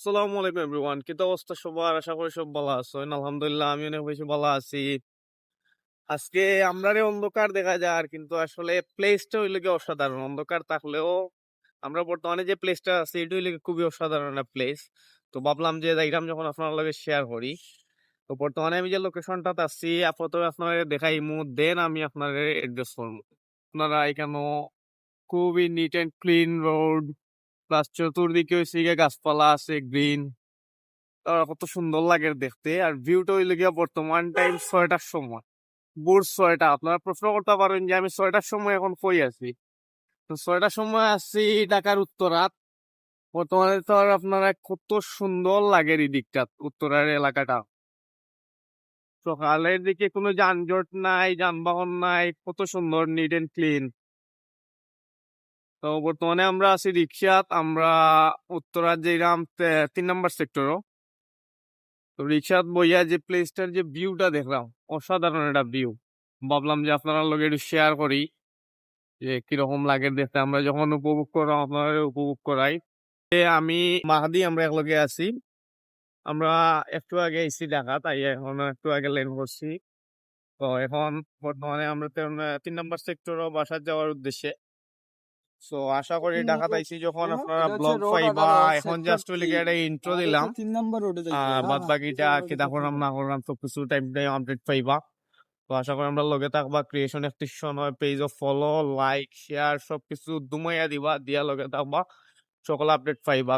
আসসালামু আলাইকুম এভরিওয়ান, কি তো অবস্থা সবার? আশা করি সব ভালো আছেন। আলহামদুলিল্লাহ আমি অনেক বেশি ভালো আছি। আজকে আমরারে অন্ধকার দেখা যায়, আর কিন্তু আসলে প্লেসটা হইলে কি অসাধারণ। অন্ধকার থাকলেও আমরা বর্তমানে যে প্লেসটা আছে এটা হইলে খুবই অসাধারণ একটা প্লেস। তো ভাবলাম যে যাইরাম যখন আপনার লগে শেয়ার করি। তো বর্তমানে আমি যে লোকেশনটাতে আছি আপাতত আপনার দেখাই দেন আমি আপনার এড্রেস করবো। আপনারা এখানে খুবই neat and clean road, plus চতুর্দিকে হচ্ছে গিয়ে গাছপালা আছে, গ্রিন। কত সুন্দর লাগে দেখতে। আর ভিউটা হইলে গিয়া বর্তমান টাইম 6টার সময়, ভোর 6টা। আপনারা প্রশ্ন করতে পারেন যে আমি 6টার সময় এখন কই আছি। তো 6টার সময় আছি ঢাকার উত্তরাত। বর্তমানে তো আর আপনারা কত সুন্দর লাগে এই দিকটা, উত্তরার এলাকাটা। সকালের দিকে কোনো যানজট নাই, যানবাহন নাই, কত সুন্দর নিট এন্ড ক্লিন। তো বর্তমানে আমরা আছি রিক্সাত। আমরা উত্তরার যে 3 নম্বর সেক্টরও। তো রিক্সাত বইয়া যে প্লেসটার যে ভিউটা দেখলাম, অসাধারণ একটা ভিউ। ভাবলাম যে আপনারা লগে একটু শেয়ার করি যে কিরকম লাগে দেখতে। আমরা যখন উপভোগ করলাম আপনারা উপভোগ করাই। আমি মাহাদি আমরা একলগে আছি। আমরা একটু আগে এসি ঢাকা, তাই এখন একটু আগে লেন করছি। তো এখন বর্তমানে আমরা 3 নম্বর সেক্টরও বাসার যাওয়ার উদ্দেশ্যে। সো আশা করি ঢাকাতে আইছি যখন আপনারা এটা হচ্ছে ব্লগ রোড পাইবা। 18 এখন সেক্টর জাস্ট ওই 3 একটা ইন্ট্রো আর দিলাম। হচ্ছে 3 নম্বর রোডে যাইতে হবে। বাদ বাকিটা এটা কি রোডে দেখুন না করলাম সব কিছু টাইম টাইম আপডেট পাইবা। তো আশা করি আমরা লগে থাকবা। ক্রিয়েশন এক্সটেনশন হয় page of follow, like, share সবকিছু দুমাইয়া দিবা, দিয়া লগে থাকবা, সকল আপডেট পাইবা।